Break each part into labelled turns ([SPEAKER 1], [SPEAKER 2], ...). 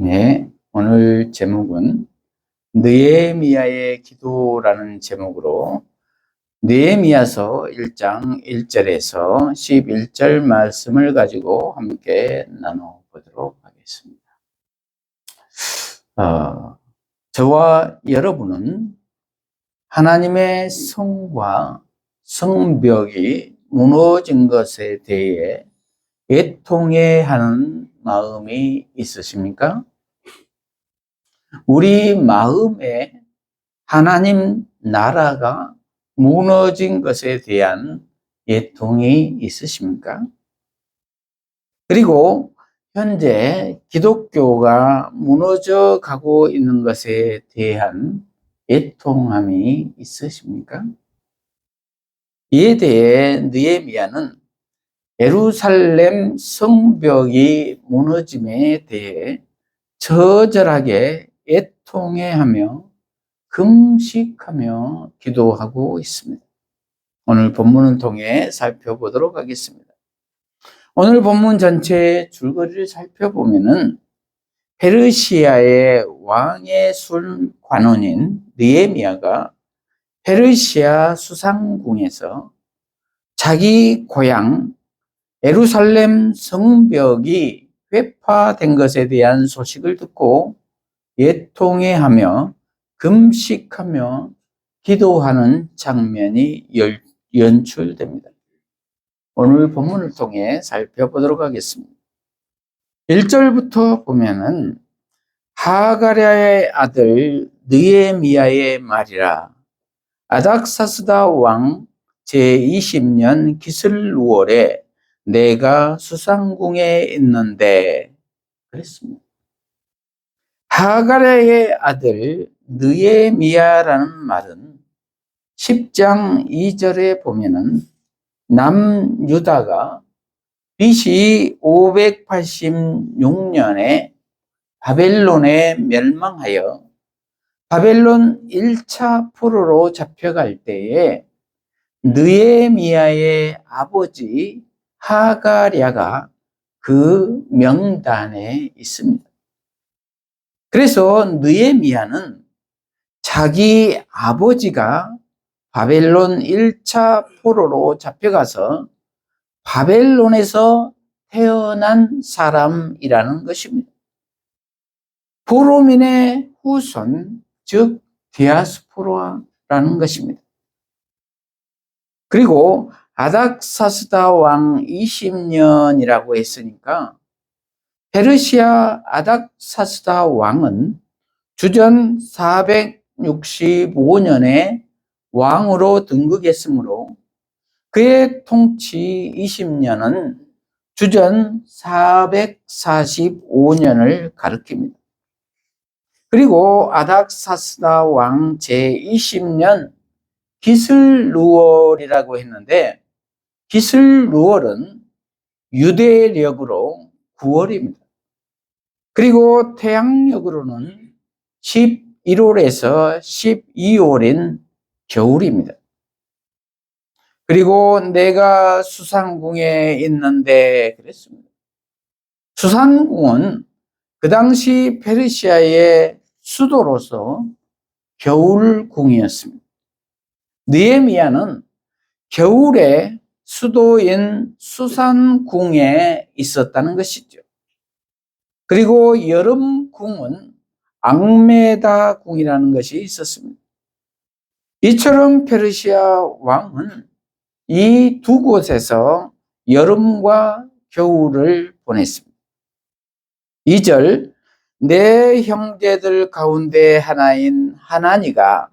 [SPEAKER 1] 네, 오늘 제목은 느헤미야의 기도라는 제목으로 느헤미야서 1장 1절에서 11절 말씀을 가지고 함께 나눠보도록 하겠습니다. 저와 여러분은 하나님의 성과 성벽이 무너진 것에 대해 애통해하는 마음이 있으십니까? 우리 마음에 하나님 나라가 무너진 것에 대한 애통이 있으십니까? 그리고 현재 기독교가 무너져 가고 있는 것에 대한 애통함이 있으십니까? 이에 대해 느헤미야는 예루살렘 성벽이 무너짐에 대해 처절하게 애통해하며 금식하며 기도하고 있습니다. 오늘 본문을 통해 살펴보도록 하겠습니다. 오늘 본문 전체의 줄거리를 살펴보면은 페르시아의 왕의 술 관원인 느헤미야가 페르시아 수상궁에서 자기 고향 예루살렘 성벽이 회파된 것에 대한 소식을 듣고 애통해하며 금식하며 기도하는 장면이 연출됩니다. 오늘 본문을 통해 살펴보도록 하겠습니다. 1절부터 보면은 하가랴의 아들 느헤미야의 말이라 아닥사스다 왕 제20년 기슬루월에 내가 수상궁에 있는데 그랬습니다. 하가랴의 아들 느헤미야라는 말은 10장 2절에 보면은 남유다가 BC 586년에 바벨론에 멸망하여 바벨론 1차 포로로 잡혀갈 때에 느헤미야의 아버지 하가랴가 그 명단에 있습니다. 그래서 느헤미야는 자기 아버지가 바벨론 1차 포로로 잡혀가서 바벨론에서 태어난 사람이라는 것입니다. 포로민의 후손, 즉 디아스포라라는 것입니다. 그리고 아닥사스다 왕 20년이라고 했으니까 페르시아 아닥사스다 왕은 주전 465년에 왕으로 등극했으므로 그의 통치 20년은 주전 445년을 가리킵니다. 그리고 아닥사스다 왕 제20년 기슬루월이라고 했는데 기슬루월은 유대력으로 9월입니다. 그리고 태양력으로는 11월에서 12월인 겨울입니다. 그리고 내가 수상궁에 있는데 그랬습니다. 수상궁은 그 당시 페르시아의 수도로서 겨울궁이었습니다. 느헤미야는 겨울에 수도인 수산궁에 있었다는 것이죠. 그리고 여름궁은 앙메다궁이라는 것이 있었습니다. 이처럼 페르시아 왕은 이 두 곳에서 여름과 겨울을 보냈습니다. 2절 내 형제들 가운데 하나인 하나니가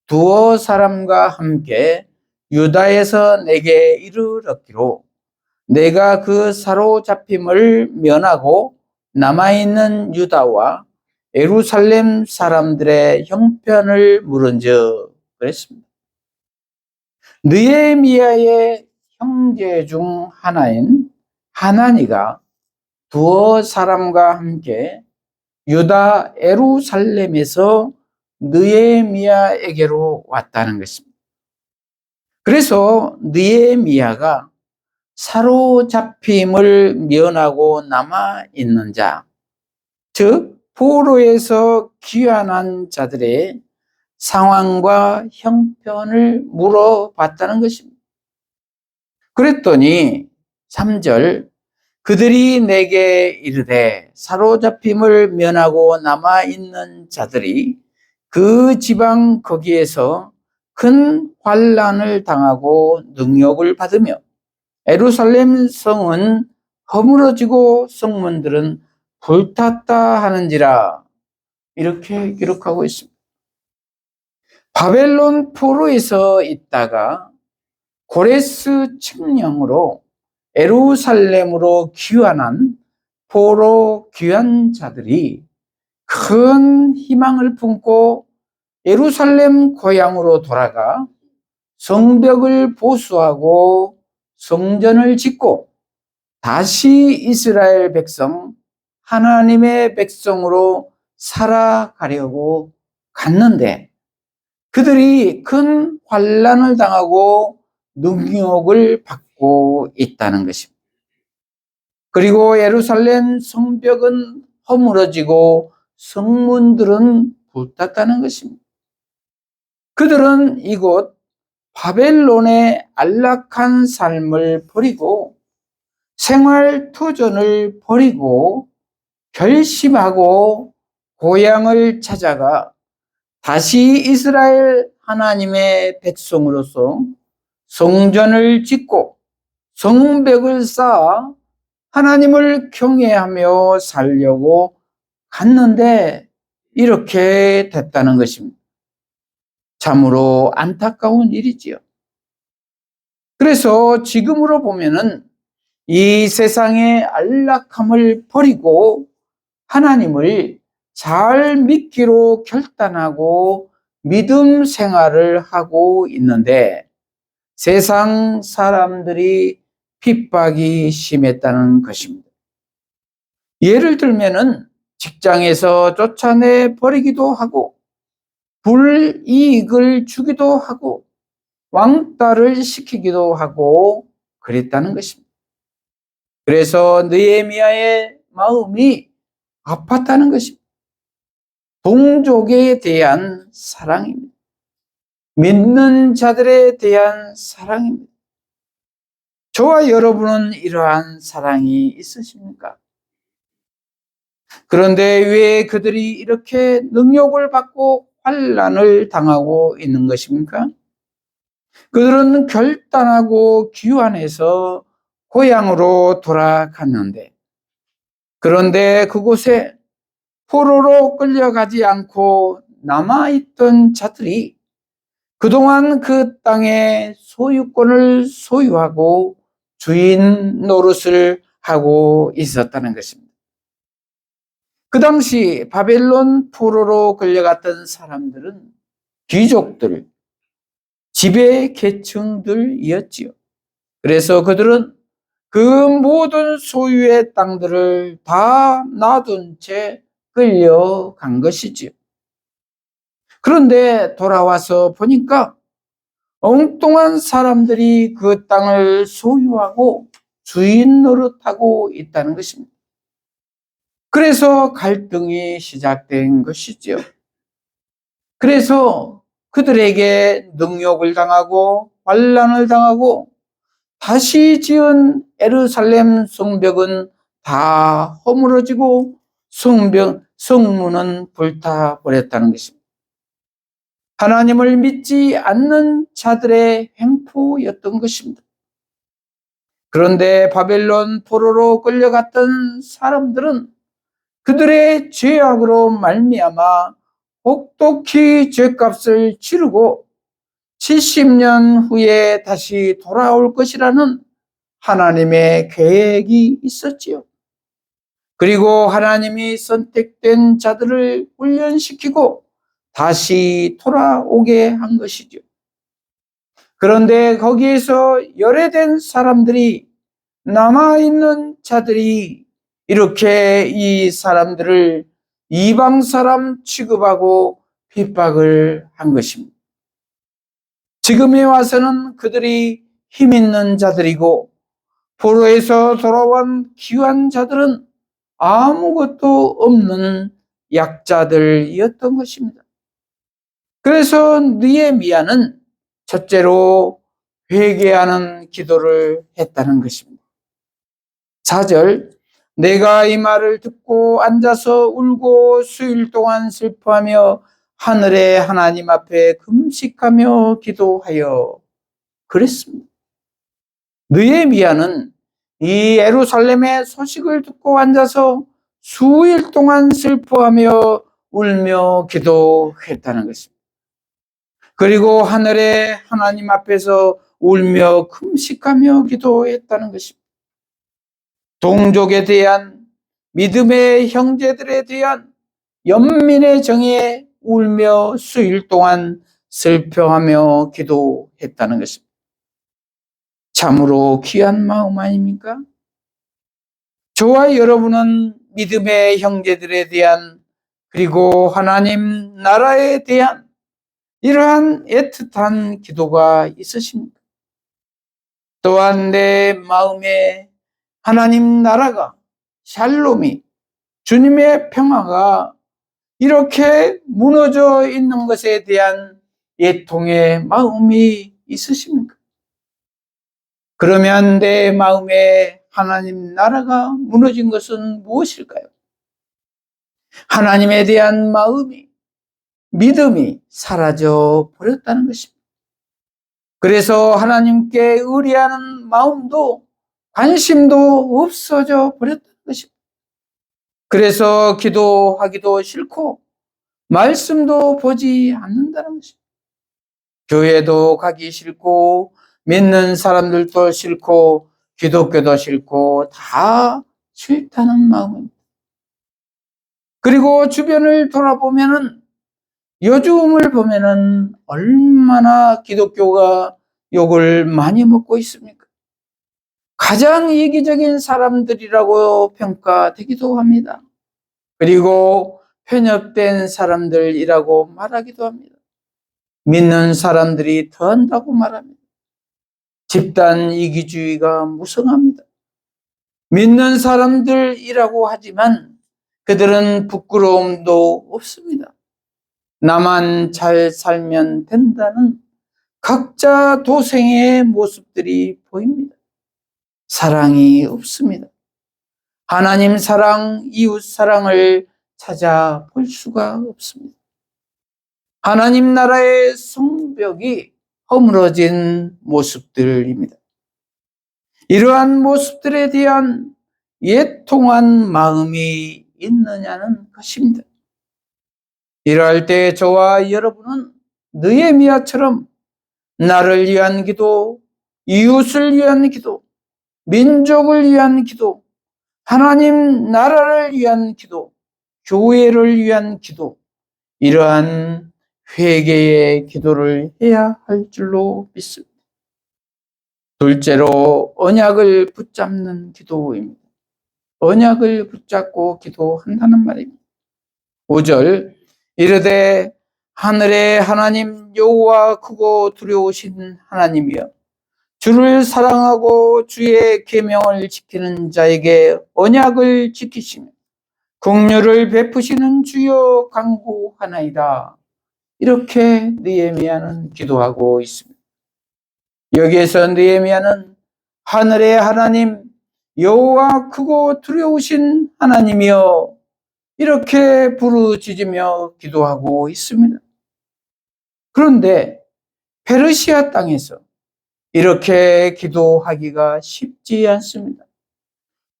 [SPEAKER 1] 두어 사람과 함께 유다에서 내게 이르렀기로 내가 그 사로잡힘을 면하고 남아있는 유다와 예루살렘 사람들의 형편을 물은즉 그랬습니다. 느헤미야의 형제 중 하나인 하나니가 두어 사람과 함께 유다 예루살렘에서 느헤미야에게로 왔다는 것입니다. 그래서 느헤미야가 사로잡힘을 면하고 남아 있는 자, 즉 포로에서 귀환한 자들의 상황과 형편을 물어봤다는 것입니다. 그랬더니 3절, 그들이 내게 이르되 사로잡힘을 면하고 남아있는 자들이 그 지방 거기에서 큰 환난을 당하고 능욕을 받으며 예루살렘 성은 허물어지고 성문들은 불탔다 하는지라, 이렇게 기록하고 있습니다. 바벨론 포로에서 있다가 고레스 칙령으로 예루살렘으로 귀환한 포로 귀환자들이 큰 희망을 품고 예루살렘 고향으로 돌아가 성벽을 보수하고 성전을 짓고 다시 이스라엘 백성, 하나님의 백성으로 살아가려고 갔는데 그들이 큰 환난을 당하고 능욕을 받고 있다는 것입니다. 그리고 예루살렘 성벽은 허물어지고 성문들은 불탔다는 것입니다. 그들은 이곳 바벨론의 안락한 삶을 버리고 생활 터전을 버리고 결심하고 고향을 찾아가 다시 이스라엘 하나님의 백성으로서 성전을 짓고 성벽을 쌓아 하나님을 경외하며 살려고 갔는데 이렇게 됐다는 것입니다. 참으로 안타까운 일이지요. 그래서 지금으로 보면은 이 세상의 안락함을 버리고 하나님을 잘 믿기로 결단하고 믿음 생활을 하고 있는데 세상 사람들이 핍박이 심했다는 것입니다. 예를 들면은 직장에서 쫓아내 버리기도 하고 불이익을 주기도 하고 왕따를 시키기도 하고 그랬다는 것입니다. 그래서 느헤미야의 마음이 아팠다는 것입니다. 동족에 대한 사랑입니다. 믿는 자들에 대한 사랑입니다. 저와 여러분은 이러한 사랑이 있으십니까? 그런데 왜 그들이 이렇게 능욕을 받고 환난을 당하고 있는 것입니까? 그들은 결단하고 귀환해서 고향으로 돌아갔는데, 그런데 그곳에 포로로 끌려가지 않고 남아있던 자들이 그동안 그 땅의 소유권을 소유하고 주인 노릇을 하고 있었다는 것입니다. 그 당시 바벨론 포로로 끌려갔던 사람들은 귀족들, 지배 계층들이었지요. 그래서 그들은 그 모든 소유의 땅들을 다 놔둔 채 끌려간 것이지요. 그런데 돌아와서 보니까 엉뚱한 사람들이 그 땅을 소유하고 주인 노릇하고 있다는 것입니다. 그래서 갈등이 시작된 것이지요. 그래서 그들에게 능욕을 당하고 환난을 당하고 다시 지은 예루살렘 성벽은 다 허물어지고 성문은 불타버렸다는 것입니다. 하나님을 믿지 않는 자들의 행포였던 것입니다. 그런데 바벨론 포로로 끌려갔던 사람들은 그들의 죄악으로 말미암아 혹독히 죄값을 치르고 70년 후에 다시 돌아올 것이라는 하나님의 계획이 있었지요. 그리고 하나님이 선택된 자들을 훈련시키고 다시 돌아오게 한 것이죠. 그런데 거기에서 열애된 사람들이, 남아있는 자들이 이렇게 이 사람들을 이방 사람 취급하고 핍박을 한 것입니다. 지금에 와서는 그들이 힘 있는 자들이고 포로에서 돌아온 귀한 자들은 아무것도 없는 약자들이었던 것입니다. 그래서 느헤미야는 첫째로 회개하는 기도를 했다는 것입니다. 4절, 내가 이 말을 듣고 앉아서 울고 수일 동안 슬퍼하며 하늘의 하나님 앞에 금식하며 기도하여 그랬습니다. 느헤미야는 이 예루살렘의 소식을 듣고 앉아서 수일 동안 슬퍼하며 울며 기도했다는 것입니다. 그리고 하늘의 하나님 앞에서 울며 금식하며 기도했다는 것입니다. 동족에 대한, 믿음의 형제들에 대한 연민의 정에 울며 수일 동안 슬퍼하며 기도했다는 것입니다. 참으로 귀한 마음 아닙니까? 저와 여러분은 믿음의 형제들에 대한, 그리고 하나님 나라에 대한 이러한 애틋한 기도가 있으십니까? 또한 내 마음에 하나님 나라가, 샬롬이, 주님의 평화가 이렇게 무너져 있는 것에 대한 애통의 마음이 있으십니까? 그러면 내 마음에 하나님 나라가 무너진 것은 무엇일까요? 하나님에 대한 마음이, 믿음이 사라져 버렸다는 것입니다. 그래서 하나님께 의뢰하는 마음도 관심도 없어져 버렸다는 것입니다. 그래서 기도하기도 싫고 말씀도 보지 않는다는 것입니다. 교회도 가기 싫고 믿는 사람들도 싫고 기독교도 싫고 다 싫다는 마음입니다. 그리고 주변을 돌아보면은, 요즘을 보면은 얼마나 기독교가 욕을 많이 먹고 있습니까? 가장 이기적인 사람들이라고 평가되기도 합니다. 그리고 편협된 사람들이라고 말하기도 합니다. 믿는 사람들이 더한다고 말합니다. 집단 이기주의가 무성합니다. 믿는 사람들이라고 하지만 그들은 부끄러움도 없습니다. 나만 잘 살면 된다는 각자 도생의 모습들이 보입니다. 사랑이 없습니다. 하나님 사랑, 이웃 사랑을 찾아볼 수가 없습니다. 하나님 나라의 성벽이 허물어진 모습들입니다. 이러한 모습들에 대한 애통한 마음이 있느냐는 것입니다. 이러할 때 저와 여러분은 느헤미야처럼 나를 위한 기도, 이웃을 위한 기도, 민족을 위한 기도, 하나님 나라를 위한 기도, 교회를 위한 기도, 이러한 회개의 기도를 해야 할 줄로 믿습니다. 둘째로 언약을 붙잡는 기도입니다. 언약을 붙잡고 기도한다는 말입니다. 5절, 이르되 하늘의 하나님 여호와 크고 두려우신 하나님이여, 주를 사랑하고 주의 계명을 지키는 자에게 언약을 지키시며 긍휼을 베푸시는 주여 간구하나이다. 이렇게 느헤미야는 기도하고 있습니다. 여기에서 느헤미야는 하늘의 하나님 여호와 크고 두려우신 하나님이여, 이렇게 부르짖으며 기도하고 있습니다. 그런데 페르시아 땅에서 이렇게 기도하기가 쉽지 않습니다.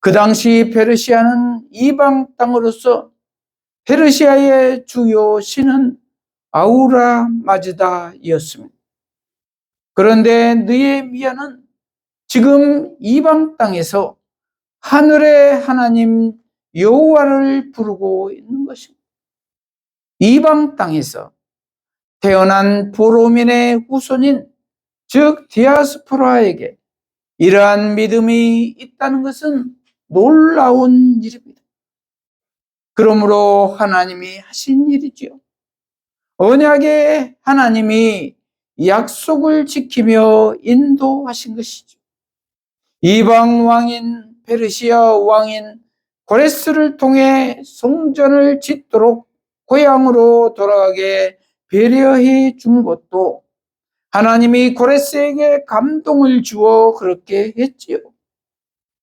[SPEAKER 1] 그 당시 페르시아는 이방 땅으로서 페르시아의 주요 신은 아우라 마즈다였습니다. 그런데 느헤미야는 지금 이방 땅에서 하늘의 하나님 여호와를 부르고 있는 것입니다. 이방 땅에서 태어난 보로민의 후손인, 즉 디아스포라에게 이러한 믿음이 있다는 것은 놀라운 일입니다. 그러므로 하나님이 하신 일이지요. 언약의 하나님이 약속을 지키며 인도하신 것이죠. 이방 왕인, 페르시아 왕인 고레스를 통해 성전을 짓도록 고향으로 돌아가게 배려해 준 것도 하나님이 고레스에게 감동을 주어 그렇게 했지요.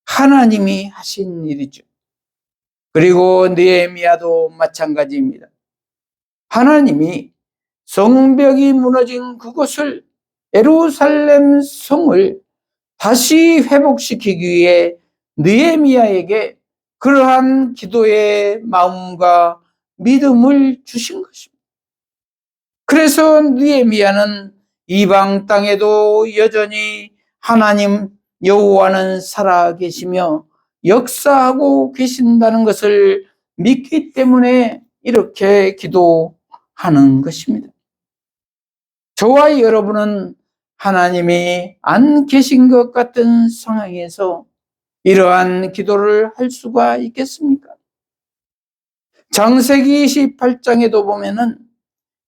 [SPEAKER 1] 하나님이 하신 일이죠. 그리고 느헤미야도 마찬가지입니다. 하나님이 성벽이 무너진 그곳을, 예루살렘 성을 다시 회복시키기 위해 느헤미야에게 그러한 기도의 마음과 믿음을 주신 것입니다. 그래서 느헤미야는 이방 땅에도 여전히 하나님 여호와는 살아계시며 역사하고 계신다는 것을 믿기 때문에 이렇게 기도하는 것입니다. 저와 여러분은 하나님이 안 계신 것 같은 상황에서 이러한 기도를 할 수가 있겠습니까? 창세기 28장에도 보면은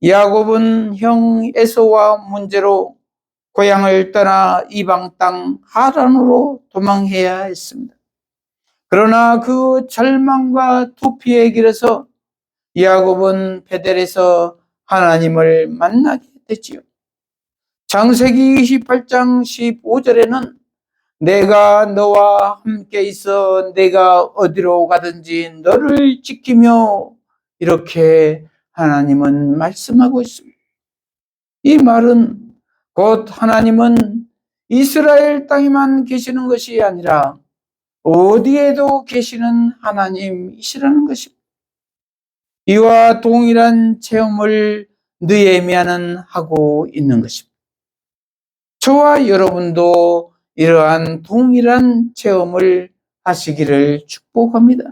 [SPEAKER 1] 야곱은 형 에서와 문제로 고향을 떠나 이방 땅 하란으로 도망해야 했습니다. 그러나 그 절망과 두피의 길에서 야곱은 베델에서 하나님을 만나게 됐지요. 창세기 28장 15절에는 내가 너와 함께 있어 내가 어디로 가든지 너를 지키며, 이렇게 하나님은 말씀하고 있습니다. 이 말은 곧 하나님은 이스라엘 땅에만 계시는 것이 아니라 어디에도 계시는 하나님이시라는 것입니다. 이와 동일한 체험을 느헤미야는 하고 있는 것입니다. 저와 여러분도 이러한 동일한 체험을 하시기를 축복합니다.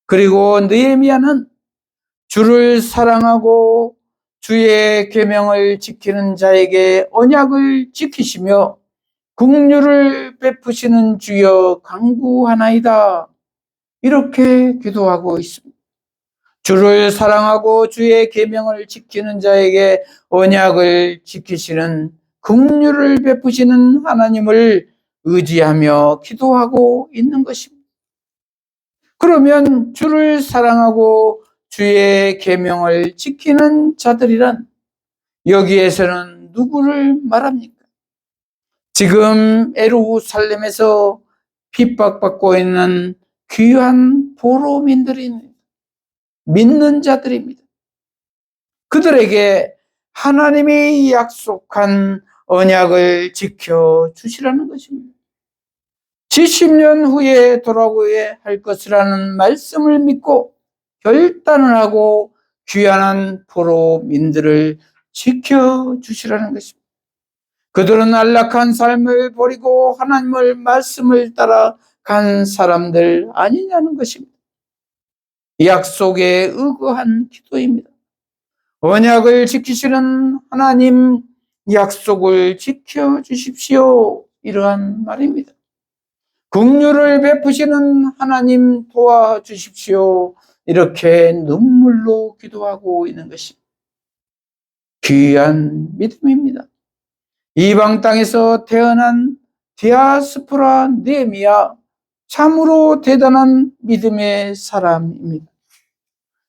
[SPEAKER 1] 그리고 느헤미야는 주를 사랑하고 주의 계명을 지키는 자에게 언약을 지키시며 긍휼을 베푸시는 주여 간구하나이다, 이렇게 기도하고 있습니다. 주를 사랑하고 주의 계명을 지키는 자에게 언약을 지키시는, 긍휼을 베푸시는 하나님을 의지하며 기도하고 있는 것입니다. 그러면 주를 사랑하고 주의 계명을 지키는 자들이란 여기에서는 누구를 말합니까? 지금 예루살렘에서 핍박받고 있는 귀한 보로민들입니다. 믿는 자들입니다. 그들에게 하나님이 약속한 언약을 지켜주시라는 것입니다. 70년 후에 돌아오게 할 것이라는 말씀을 믿고 결단을 하고 귀한 포로민들을 지켜주시라는 것입니다. 그들은 안락한 삶을 버리고 하나님의 말씀을 따라 간 사람들 아니냐는 것입니다. 약속에 의거한 기도입니다. 언약을 지키시는 하나님, 약속을 지켜주십시오, 이러한 말입니다. 긍휼을 베푸시는 하나님, 도와주십시오, 이렇게 눈물로 기도하고 있는 것이 귀한 믿음입니다. 이방 땅에서 태어난 디아스포라 느헤미야, 참으로 대단한 믿음의 사람입니다.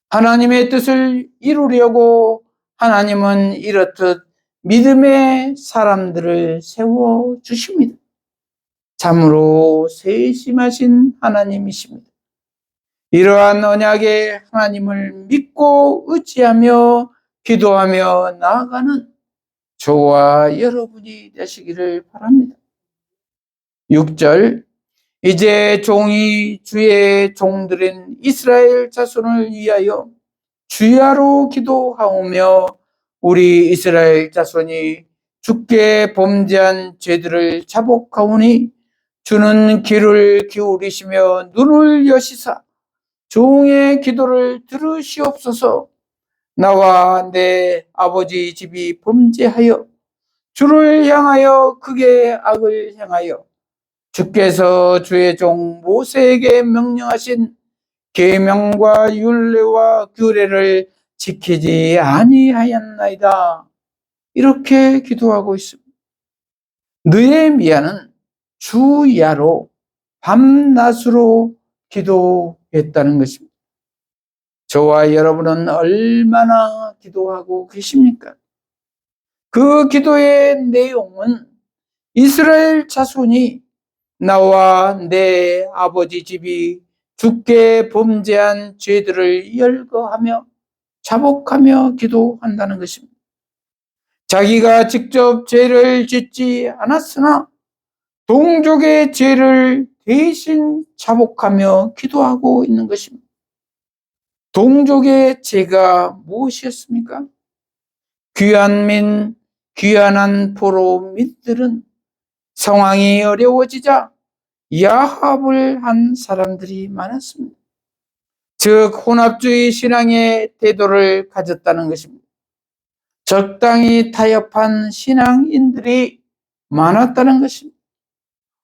[SPEAKER 1] 하나님의 뜻을 이루려고 하나님은 이렇듯 믿음의 사람들을 세워주십니다. 참으로 세심하신 하나님이십니다. 이러한 언약의 하나님을 믿고 의지하며 기도하며 나아가는 저와 여러분이 되시기를 바랍니다. 6절, 이제 종이 주의 종들인 이스라엘 자손을 위하여 주야로 기도하오며 우리 이스라엘 자손이 주께 범죄한 죄들을 자복하오니 주는 귀를 기울이시며 눈을 여시사 종의 기도를 들으시옵소서. 나와 내 아버지 집이 범죄하여 주를 향하여 크게 악을 행하여 주께서 주의 종 모세에게 명령하신 계명과 율례와 규례를 지키지 아니하였나이다, 이렇게 기도하고 있습니다. 느헤미야는 주야로 밤낮으로 기도했다는 것입니다. 저와 여러분은 얼마나 기도하고 계십니까? 그 기도의 내용은 이스라엘 자손이 나와 내 아버지 집이 주께 범죄한 죄들을 열거하며 자복하며 기도한다는 것입니다. 자기가 직접 죄를 짓지 않았으나 동족의 죄를 대신 자복하며 기도하고 있는 것입니다. 동족의 죄가 무엇이었습니까? 귀환한 포로민들은 상황이 어려워지자 야합을 한 사람들이 많았습니다. 즉 혼합주의 신앙의 태도를 가졌다는 것입니다. 적당히 타협한 신앙인들이 많았다는 것입니다.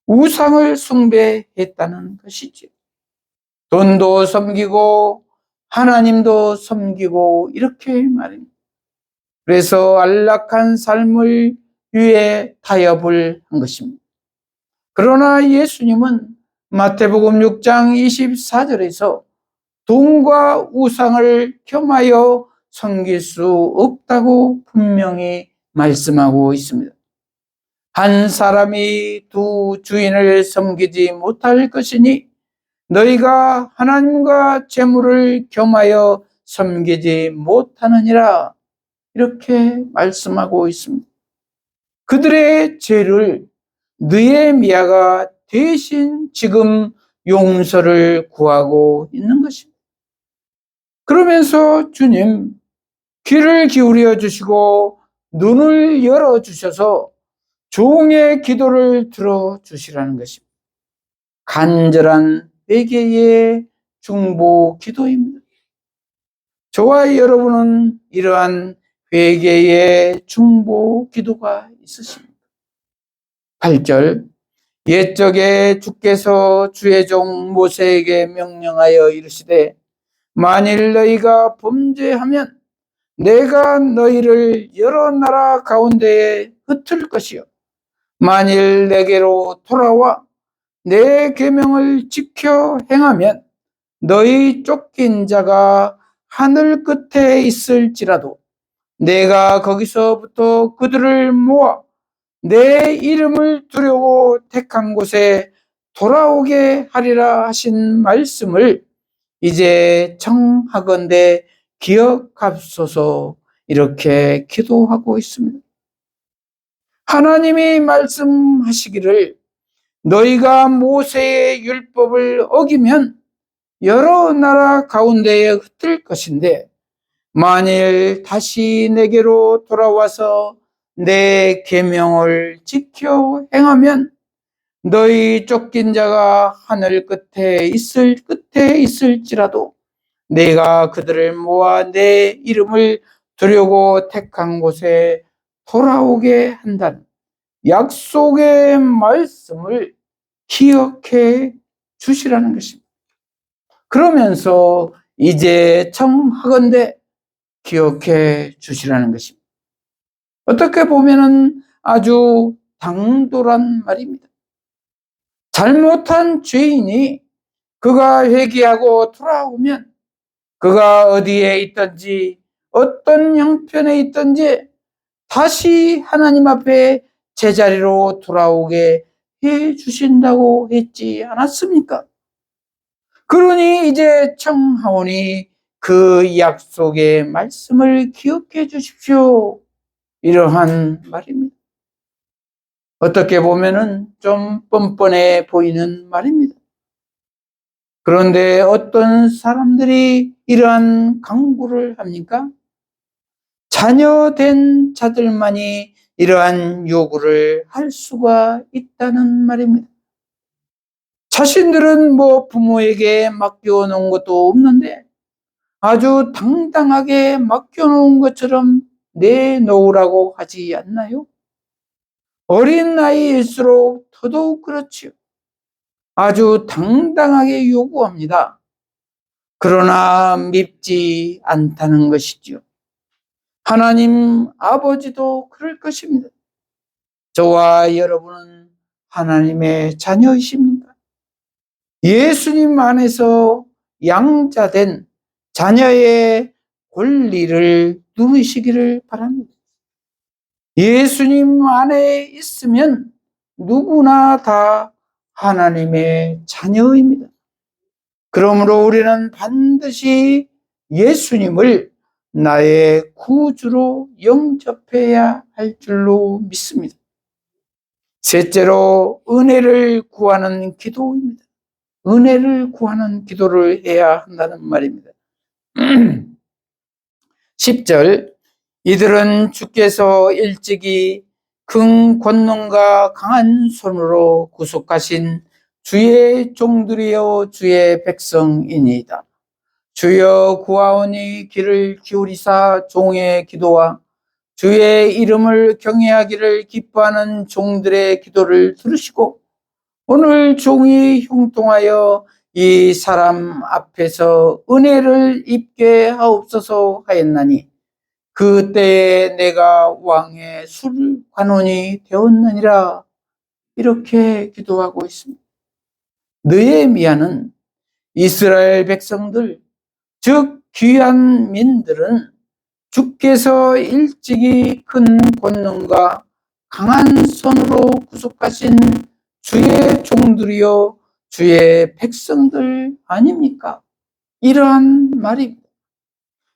[SPEAKER 1] 우상을 숭배했다는 것이죠. 돈도 섬기고 하나님도 섬기고 이렇게 말입니다. 그래서 안락한 삶을 위해 타협을 한 것입니다. 그러나 예수님은 마태복음 6장 24절에서 돈과 우상을 겸하여 섬길 수 없다고 분명히 말씀하고 있습니다. 한 사람이 두 주인을 섬기지 못할 것이니 너희가 하나님과 재물을 겸하여 섬기지 못하느니라, 이렇게 말씀하고 있습니다. 그들의 죄를 느헤미야가 대신 지금 용서를 구하고 있는 것입니다. 그러면서 주님 귀를 기울여 주시고 눈을 열어 주셔서 종의 기도를 들어 주시라는 것입니다. 간절한 회개의 중보 기도입니다. 저와 여러분은 이러한 회개의 중보 기도가 있으십니다. 8절 옛적에 주께서 주의 종 모세에게 명령하여 이르시되 만일 너희가 범죄하면 내가 너희를 여러 나라 가운데에 흩을 것이요 만일 내게로 돌아와 내 계명을 지켜 행하면 너희 쫓긴 자가 하늘 끝에 있을지라도 내가 거기서부터 그들을 모아 내 이름을 두려고 택한 곳에 돌아오게 하리라 하신 말씀을 이제 청하건대 기억합소서, 이렇게 기도하고 있습니다. 하나님이 말씀하시기를 너희가 모세의 율법을 어기면 여러 나라 가운데에 흩을 것인데 만일 다시 내게로 돌아와서 내 계명을 지켜 행하면 너희 쫓긴 자가 하늘 끝에 있을지라도 내가 그들을 모아 내 이름을 두려고 택한 곳에 돌아오게 한다는 약속의 말씀을 기억해 주시라는 것입니다. 그러면서 이제 청하건대 기억해 주시라는 것입니다. 어떻게 보면은 아주 당돌한 말입니다. 잘못한 죄인이 그가 회개하고 돌아오면 그가 어디에 있든지 어떤 형편에 있든지 다시 하나님 앞에 제자리로 돌아오게 해 주신다고 했지 않았습니까? 그러니 이제 청하오니 그 약속의 말씀을 기억해 주십시오, 이러한 말입니다. 어떻게 보면은 좀 뻔뻔해 보이는 말입니다. 그런데 어떤 사람들이 이러한 강구를 합니까? 자녀된 자들만이 이러한 요구를 할 수가 있다는 말입니다. 자신들은 부모에게 맡겨놓은 것도 없는데 아주 당당하게 맡겨놓은 것처럼 내놓으라고 하지 않나요? 어린 나이일수록 더더욱 그렇지요. 아주 당당하게 요구합니다. 그러나 밉지 않다는 것이지요. 하나님 아버지도 그럴 것입니다. 저와 여러분은 하나님의 자녀이십니까? 예수님 안에서 양자된 자녀의 권리를 누리시기를 바랍니다. 예수님 안에 있으면 누구나 다 하나님의 자녀입니다. 그러므로 우리는 반드시 예수님을 나의 구주로 영접해야 할 줄로 믿습니다. 셋째로 은혜를 구하는 기도입니다. 은혜를 구하는 기도를 해야 한다는 말입니다. 10절, 이들은 주께서 일찍이 큰 권능과 강한 손으로 구속하신 주의 종들이여 주의 백성이니이다. 주여 구하오니 귀를 기울이사 종의 기도와 주의 이름을 경외하기를 기뻐하는 종들의 기도를 들으시고 오늘 종이 형통하여 이 사람 앞에서 은혜를 입게 하옵소서 하였나니 그때에 내가 왕의 술관원이 되었느니라. 이렇게 기도하고 있습니다. 느헤미야는 이스라엘 백성들, 즉 귀한 민들은 주께서 일찍이 큰 권능과 강한 손으로 구속하신 주의 종들이요 주의 백성들 아닙니까? 이러한 말입니다.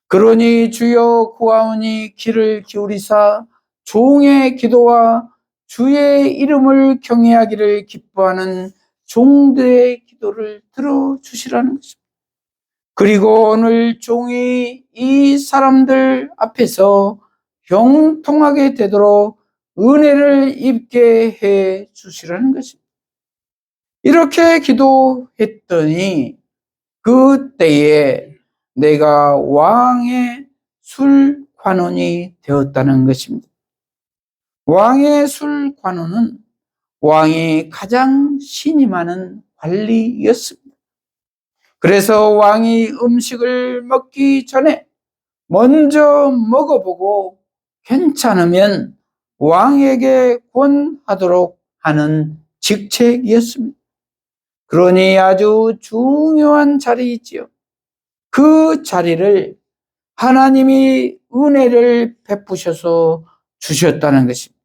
[SPEAKER 1] 그러니 주여 구하오니 귀를 기울이사 종의 기도와 주의 이름을 경외하기를 기뻐하는 종들의 기도를 들어주시라는 것입니다. 그리고 오늘 종이 이 사람들 앞에서 형통하게 되도록 은혜를 입게 해 주시라는 것입니다. 이렇게 기도했더니 그때에 내가 왕의 술관원이 되었다는 것입니다. 왕의 술관원은 왕이 가장 신임하는 관리였습니다. 그래서 왕이 음식을 먹기 전에 먼저 먹어보고 괜찮으면 왕에게 권하도록 하는 직책이었습니다. 그러니 아주 중요한 자리이지요. 그 자리를 하나님이 은혜를 베푸셔서 주셨다는 것입니다.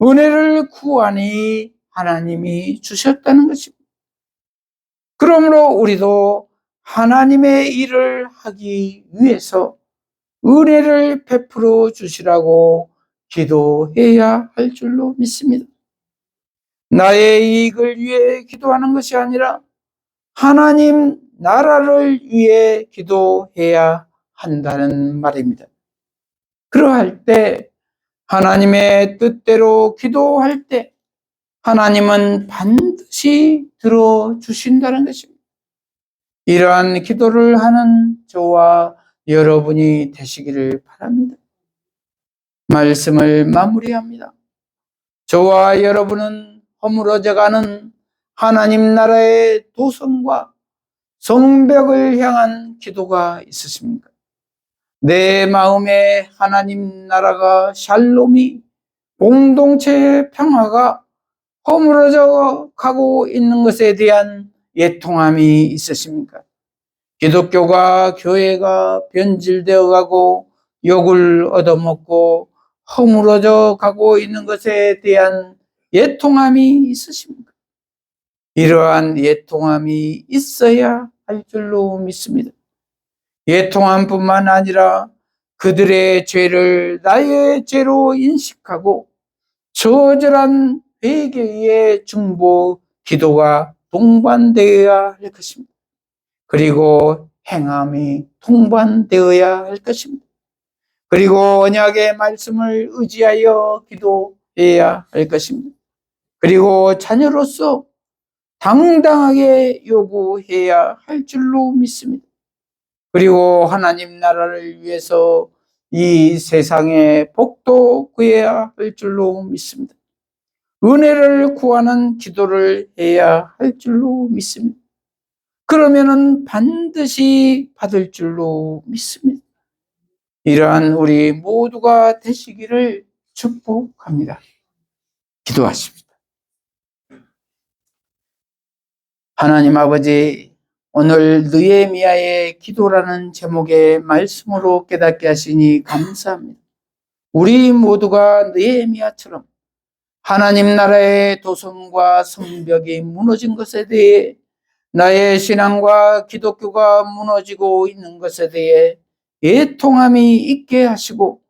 [SPEAKER 1] 은혜를 구하니 하나님이 주셨다는 것입니다. 그러므로 우리도 하나님의 일을 하기 위해서 은혜를 베풀어 주시라고 기도해야 할 줄로 믿습니다. 나의 이익을 위해 기도하는 것이 아니라 하나님 나라를 위해 기도해야 한다는 말입니다. 그러할 때 하나님의 뜻대로 기도할 때 하나님은 반드시 들어주신다는 것입니다. 이러한 기도를 하는 저와 여러분이 되시기를 바랍니다. 말씀을 마무리합니다. 저와 여러분은 허물어져가는 하나님 나라의 도성과 성벽을 향한 기도가 있으십니까? 내 마음에 하나님 나라가 샬롬이 공동체의 평화가 허물어져 가고 있는 것에 대한 애통함이 있으십니까? 기독교가 교회가 변질되어 가고 욕을 얻어먹고 허물어져 가고 있는 것에 대한 애통함이 있으십니까? 이러한 애통함이 있어야 할 줄로 믿습니다. 애통함뿐만 아니라 그들의 죄를 나의 죄로 인식하고 저절한 회개의 중보 기도가 동반되어야 할 것입니다. 그리고 행함이 동반되어야 할 것입니다. 그리고 언약의 말씀을 의지하여 기도해야 할 것입니다. 그리고 자녀로서 당당하게 요구해야 할 줄로 믿습니다. 그리고 하나님 나라를 위해서 이 세상의 복도 구해야 할 줄로 믿습니다. 은혜를 구하는 기도를 해야 할 줄로 믿습니다. 그러면은 반드시 받을 줄로 믿습니다. 이러한 우리 모두가 되시기를 축복합니다. 기도하십시오. 하나님 아버지, 오늘 느헤미야의 기도라는 제목의 말씀으로 깨닫게 하시니 감사합니다. 우리 모두가 느헤미야처럼 하나님 나라의 도성과 성벽이 무너진 것에 대해, 나의 신앙과 기독교가 무너지고 있는 것에 대해 애통함이 있게 하시고,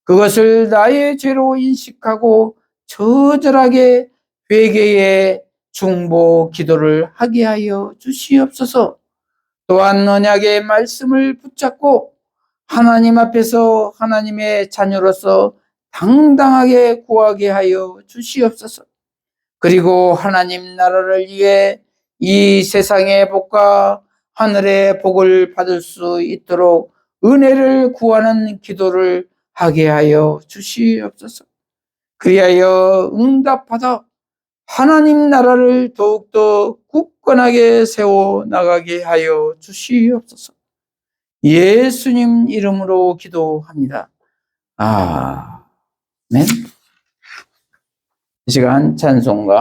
[SPEAKER 1] 그것을 나의 죄로 인식하고 처절하게 회개의 중보 기도를 하게 하여 주시옵소서. 또한 언약의 말씀을 붙잡고 하나님 앞에서 하나님의 자녀로서 당당하게 구하게 하여 주시옵소서. 그리고 하나님 나라를 위해 이 세상의 복과 하늘의 복을 받을 수 있도록 은혜를 구하는 기도를 하게 하여 주시옵소서. 그리하여 응답받아 하나님 나라를 더욱더 굳건하게 세워 나가게 하여 주시옵소서. 예수님 이름으로 기도합니다. 아멘. 이 시간 찬송가